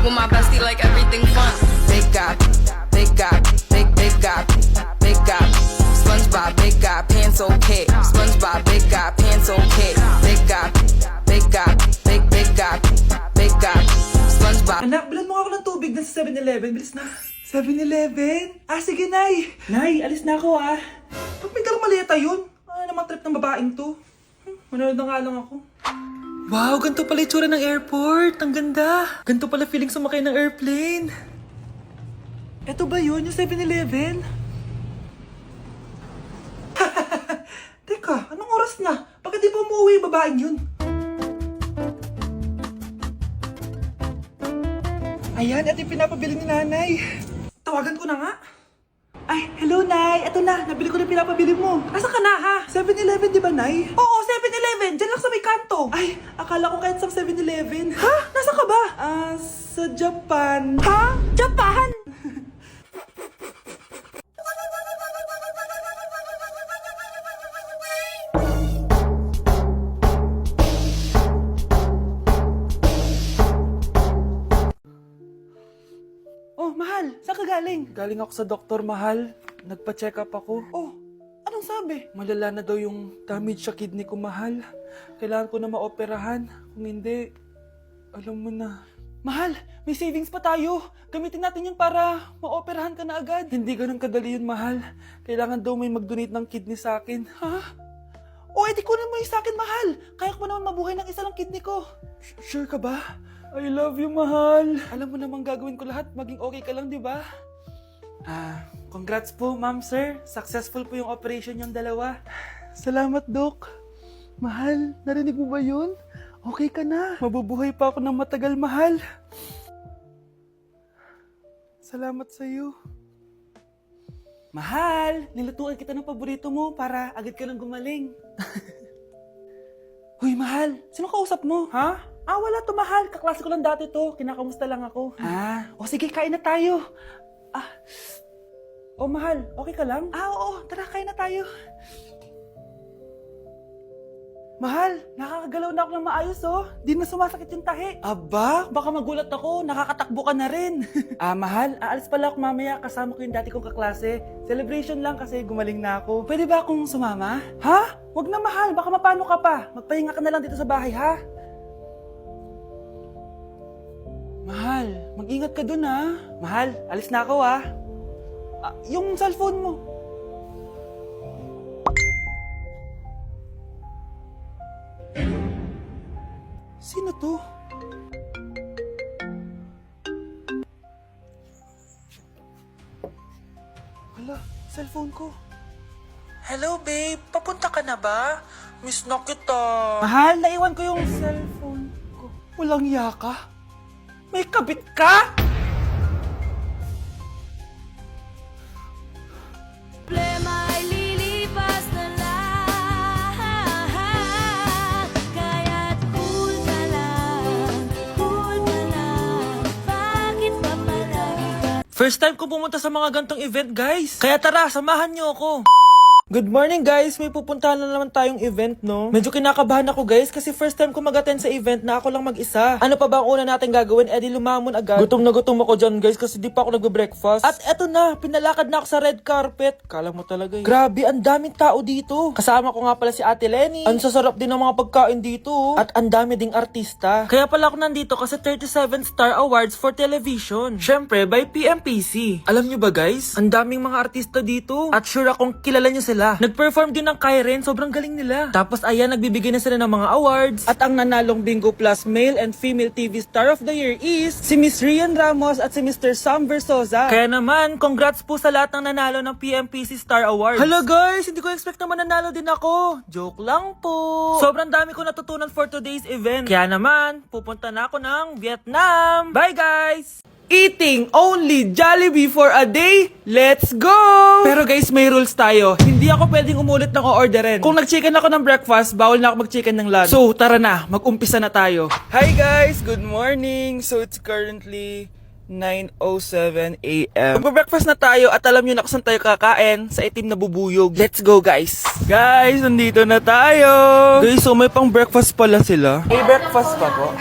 with my bestie like everything fun. Big guy, big guy, big guy, big guy. SpongeBob, big guy, pants okay. SpongeBob, big guy, pants okay. Big guy, big guy, big guy, big guy. SpongeBob. Anak, bilan mo ako ng tubig na sa 7-Eleven. Bilis na. 7-Eleven? Ah, sige, Nay. Nay, alis na ako, ah. Ba't may dalang maleta yun? Ano naman trip ng babaeng to? Manonood na nga lang ako. Wow, ganito pala itsura ng airport. Ang ganda. Ganito pala feeling sumakay ng airplane. Eto ba yun, yung 7-Eleven? Teka, anong oras na? Bakit di pa umuwi yung babaeng yun? Ayan, ito yung pinapabili ni Nanay. Tawagan ko na nga. Ay, hello, Nay. Eto na, nabili ko na pinapabili mo. Asa ka na, ha? 7-Eleven, di ba, Nay? Oo, 7-Eleven. Diyan lang sa may kanto. Ay, akala ko kahit sa 7-Eleven. Ha? Nasa ka ba? Sa Japan. Ha? Japan? Oh, mahal. Saan ka galing? Galing ako sa doktor, mahal. Nagpa-check up ako. Oh, anong sabi? Malala na daw yung damage sa kidney ko, mahal. Kailangan ko na maoperahan. Kung hindi, alam mo na. Mahal, may savings pa tayo. Gamitin natin yun para maoperahan ka na agad. Hindi ganun kadali yun, mahal. Kailangan daw may mag-donate ng kidney sa akin. Ha? Oh, edi kunin mo yung sa akin, mahal. Kaya ko naman mabuhay ng isa lang kidney ko. Sure ka ba? I love you, mahal. Alam mo namang gagawin ko lahat. Maging okay ka lang, di ba? Congrats po, ma'am, sir. Successful po yung operation yung dalawa. Salamat, Doc. Mahal, narinig mo ba yun? Okay ka na. Mabubuhay pa ako ng matagal, mahal. Salamat sa'yo. Mahal, nilutuan kita ng paborito mo para agad ka nang gumaling. Huy, mahal. Sino kausap mo? Ha? Wala to, mahal. Kaklase ko lang dati to. Kinakamusta lang ako. O sige, kain na tayo. Mahal. Okay ka lang? Oo. Tara, kain na tayo. Mahal, nakakagalaw na ako ng maayos, oh. Di na sumasakit yung tahi. Aba, baka magulat ako. Nakakatakbo ka na rin. Mahal, aalis pala ako mamaya. Kasama ko yung dati kong kaklase. Celebration lang kasi gumaling na ako. Pwede ba akong sumama? Ha? Wag na, mahal. Baka mapano ka pa. Magpahinga ka na lang dito sa bahay, ha? Mahal, mag-ingat ka dun, ha? Mahal, alis na ako, ha? Yung cellphone mo. Sino to? Hala, cellphone ko. Hello, babe. Papunta ka na ba? Miss na kita. Mahal, naiwan ko yung cellphone ko. Walang iya ka? May kabit ka? Problema ay lilipas na lang. Kaya't cool ka lang. Bakit ba palagi? First time ko pumunta sa mga gantong event, guys. Kaya tara, samahan niyo ako. Good morning, guys! May pupuntahan na naman tayong event, no? Medyo kinakabahan ako, guys, kasi first time ko mag-attend sa event na ako lang mag-isa. Ano pa ba ang una natin gagawin? Di lumamon agad. Gutom na gutom ako dyan, guys, kasi di pa ako nagbe-breakfast. At eto na, pinalakad na ako sa red carpet. Kala mo talaga eh. Grabe, ang daming tao dito. Kasama ko nga pala si Ate Lenny. Ang sasarap din ng mga pagkain dito. At ang dami ding artista. Kaya pala ako nandito kasi 37 Star Awards for Television. Syempre, by PMPC. Alam nyo ba, guys? Ang daming mga artista dito. At sure akong kilala nyo sila. Nag-perform din ng Kairen, sobrang galing nila. Tapos ayan, nagbibigay na sila ng mga awards. At ang nanalong Bingo Plus Male and Female TV Star of the Year is si Miss Rian Ramos at si Mr. Sam Versosa. Kaya naman, congrats po sa lahat ng nanalo ng PMPC Star Awards. Hello guys, hindi ko expect na mananalo din ako. Joke lang po. Sobrang dami ko natutunan for today's event. Kaya naman, pupunta na ako ng Vietnam. Bye guys! Eating only Jollibee for a day? Let's go! Pero guys, may rules tayo. Hindi ako pwedeng umulit ng o-orderin. Kung nag-chicken ako ng breakfast, bawal na ako mag-chicken ng lunch. So, tara na. Mag-umpisa na tayo. Hi guys! Good morning! So, it's currently 9:07 a.m. Magpa-breakfast na tayo at alam nyo na kung saan tayo kakain sa itim na bubuyog. Let's go, guys! Guys, nandito na tayo! Guys, so may pang breakfast pala sila. May breakfast pa po?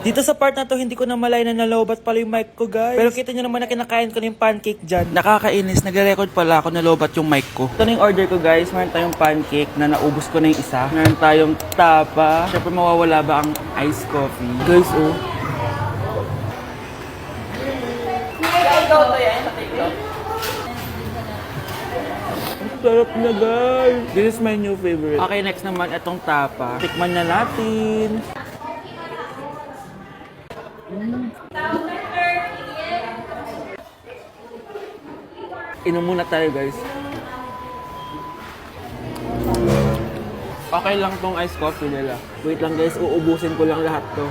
Dito sa part na to, hindi ko na malay na nalobat pala yung mic ko, guys. Pero kita nyo naman na kinakain ko na yung pancake dyan. Nakakainis, nagre-record pala ako nalobat yung mic ko. Ito na yung order ko, guys. Meron tayong pancake na naubos ko na yung isa. Meron tayong tapa. Siyempre mawawala ba ang iced coffee? Guys, oh. Sarap na, guys. This is my new favorite. Okay, next naman itong tapa. Tikman na natin. Inom muna tayo, guys. Okay lang tong iced coffee nila. Wait lang, guys. Uubusin ko lang lahat to.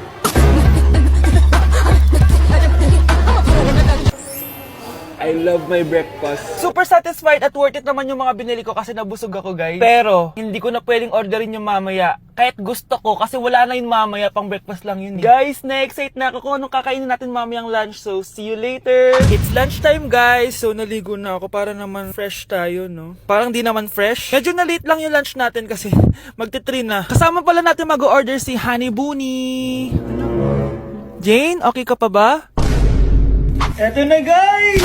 I love my breakfast. Super satisfied at worth it naman yung mga binili ko kasi nabusog ako, guys. Pero, hindi ko na pwedeng orderin yung mamaya. Kahit gusto ko kasi wala na yung mamaya, pang breakfast lang yun. Guys, na-excite na ako kung anong kakainin natin mamayang lunch. So, see you later. It's lunchtime, guys. So, naligo na ako para naman fresh tayo, no? Parang di naman fresh. Medyo na-late lang yung lunch natin kasi magti-3 na. Kasama pala natin mag-order si Honey Bunny. Jane, okay ka pa ba? Eto na, guys!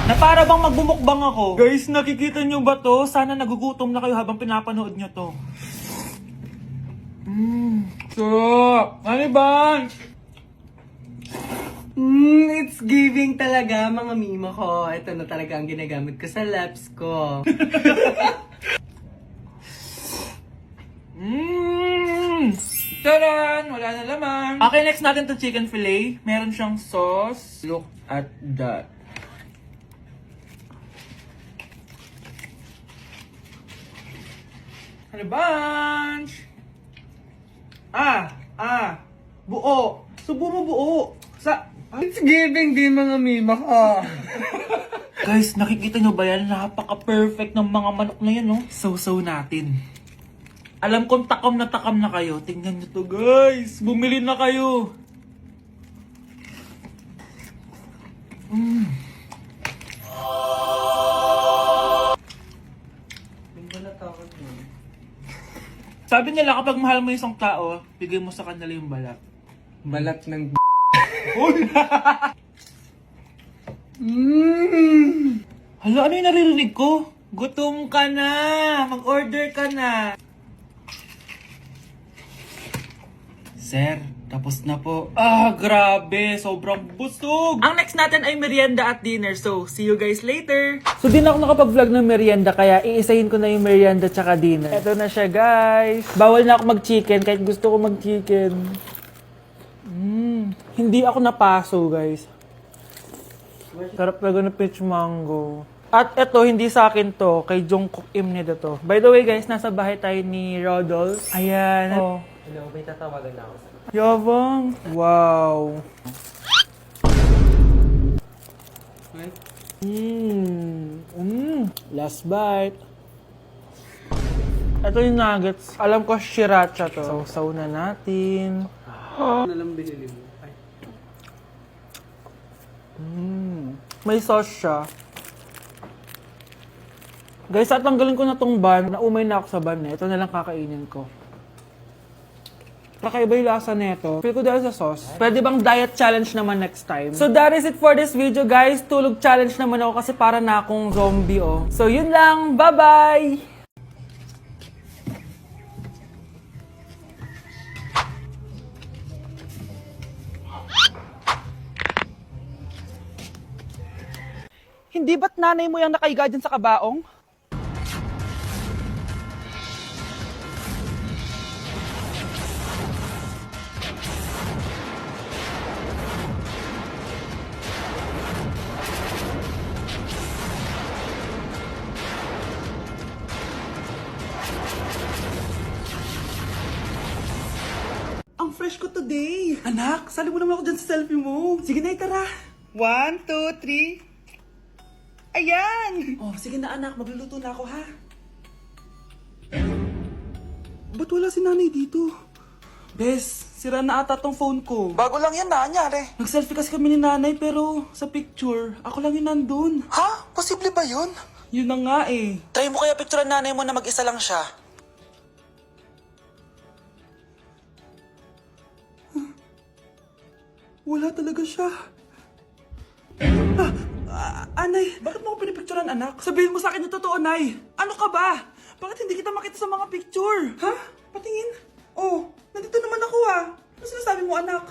Na para bang magbumukbang ako. Guys, nakikita nyo ba to? Sana nagugutom na kayo habang pinapanood nyo to. Sarap! Ano ba? It's giving talaga, mga mima ko. Ito na talaga ang ginagamit ko sa laps ko. Taran! Wala na laman. Okay, next natin to chicken fillet. Meron siyang sauce. Look at that. Ano bunch? Buo. Subo mo buo. It's giving din, mga mima ko. Guys, nakikita nyo ba yan? Napaka-perfect ng mga manok na yan, no? So natin. Alam kong takam na kayo. Tingnan nyo to, guys. Bumili na kayo. Sabi nila kapag mahal mo yung isang tao, bigay mo sa kanila yung balat. Balat ng Hala, ano yung naririnig ko? Gutom ka na! Mag-order ka na! Sir, tapos na po. Grabe! Sobrang busog! Ang next natin ay merienda at dinner. So, see you guys later! So, di na ako nakapag-vlog ng merienda, kaya iisahin ko na yung merienda tsaka dinner. Eto na siya, guys! Bawal na ako mag-chicken kahit gusto ko mag-chicken. Hindi ako napaso, guys. Sarap talaga ng peach mango. At eto, hindi sa akin to. Kay Jungkook Imnida to. By the way, guys, nasa bahay tayo ni Rodolph. Ayan. Oh. Hello, may tatawagan na ako. Yabang. Wow. Last bite. Ito yung nuggets. Alam ko sriracha to. Sausaw na natin. Ano lang binili mo? Ay. May sauce siya. Guys, at tanggalin ko na tong ban. Naumay na ako sa ban eh. Ito na lang kakainin ko. Kakaiba yung lasa neto. Feel ko dahil sa sauce. Pwede bang diet challenge naman next time? So that is it for this video, guys. Tulog challenge naman ako kasi para na akong zombie, oh. So yun lang. Bye-bye! Hindi ba't nanay mo yung nakaiga dyan sa kabaong? Ang fresh ko today! Anak, sali mo naman ako dyan sa selfie mo. Sige na, tara. 1, 2, 3. Ayan! Oh, sige na anak, magluluto na ako ha. Ba't wala si nanay dito? Bes, sira na ata tong phone ko. Bago lang yan, nangyari. Nag-selfie kasi kami ni nanay pero sa picture, ako lang yung nandun. Ha? Posible ba yun? Yun na nga eh. Try mo kaya picturean nanay mo na mag-isa lang siya. Wala talaga siya. Anay, bakit mo ako pinipicturean, anak? Sabihin mo sa akin yung totoo, Nay. Ano ka ba? Bakit hindi kita makita sa mga picture? Ha? Patingin? Oh, nandito naman ako ah. Ano sinasabi mo, anak?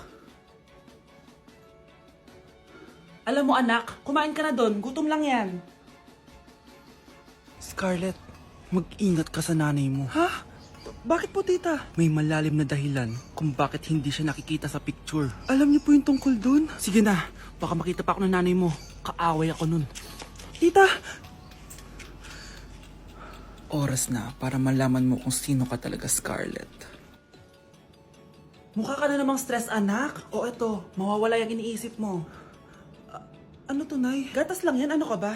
Alam mo, anak, kumain ka na doon. Gutom lang yan. Scarlett, mag-ingat ka sa nanay mo. Ha? Bakit po, tita? May malalim na dahilan kung bakit hindi siya nakikita sa picture. Alam niyo po yung tungkol doon? Sige na, baka makita pa ako ng nanay mo. Kaaway ako nun. Tita! Oras na para malaman mo kung sino ka talaga, Scarlett. Mukha ka na namang stress, anak. O eto, mawawala yung iniisip mo. Ano to, Nay? Gatas lang yan, ano ka ba?